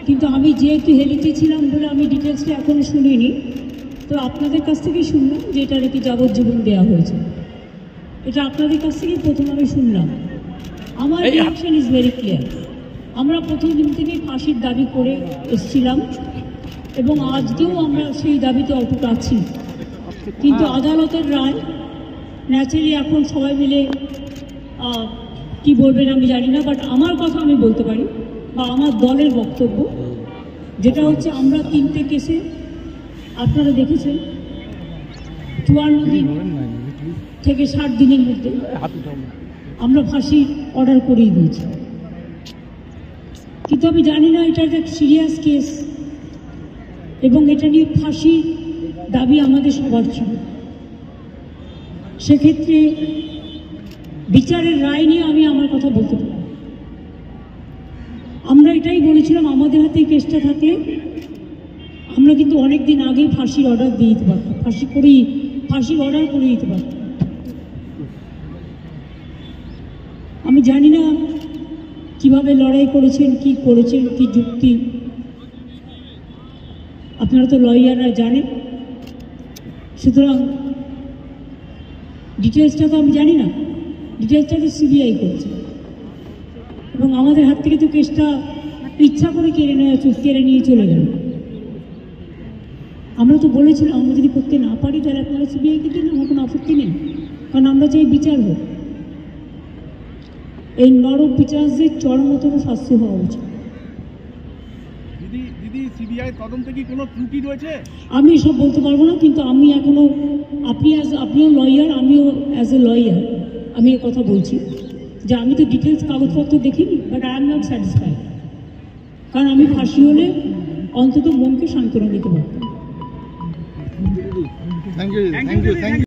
কিন্তু আমি যেহেতু হেলিতে ছিলাম বলে আমি ডিটেলসটা এখনো শুনিনি। তো আপনাদের কাছ থেকেই শুনলাম যে এটা নাকি যাবজ্জীবন দেওয়া হয়েছে। এটা আপনাদের কাছ থেকেই প্রথম আমি শুনলাম। আমার রিঅ্যাকশন ইজ ভেরি ক্লিয়ার। আমরা প্রথম দিন থেকেই ফাঁসির দাবি করে এসেছিলাম এবং আজকেও আমরা সেই দাবিতে অটুট আছি। কিন্তু আদালতের রায় ন্যাচারালি এখন সবাই মিলে কি বলবেন আমি জানি না, বাট আমার কথা আমি বলতে পারি বা আমার দলের বক্তব্য যেটা হচ্ছে, আমরা 3টে কেসে আপনারা দেখেছেন 54 দিন থেকে 60 দিনের মধ্যে আমরা ফাঁসি অর্ডার করিয়ে দিয়েছি। কিন্তু আমি জানি না এটা একটা সিরিয়াস কেস এবং এটা নিয়ে ফাঁসি দাবি আমাদের সবার ছিল। সেক্ষেত্রে বিচারের রায় নিয়ে আমি আমার কথা বলতে পারি। আমরা এটাই বলেছিলাম, আমাদের হাতে এই কেসটা থাকলে আমরা কিন্তু অনেক দিন আগেই ফাঁসির অর্ডার দিয়ে দিতে পারতাম, ফাঁসির অর্ডার করে দিতে পারতাম। আমি জানি না কিভাবে লড়াই করেছেন, কি যুক্তি, আপনারা তো লয়াররা জানেন। সুতরাং ডিটেলসটা তো আমি জানি না, ডিটেলসটা তো সিবিআই করেছে এবং আমাদের হাত থেকে তো কেসটা ইচ্ছা করে কেড়ে নিয়ে চলে গেল। আমরা তো বলেছিলাম আমরা যদি করতে না পারি তাহলে আপনারা সিবিআইকে দিন, আমার কোনো আপত্তি নেই, কারণ আমরা চাই বিচার হোক। এই নরক বিচারদের চরমতম শাস্তি হওয়া উচিত। আমি এসব বলতে পারবো না, কিন্তু আমি এখনো আপনিও লয়ার, আমিও অ্যাজ এ লয়ার আমি এ কথা বলছি যে আমি তো ডিটেলস কাগজপত্র দেখিনি, but I am not satisfied. কারণ আমি ফাঁসি হলে অন্তত মনকে সান্ত্বনা দিতে পারতাম।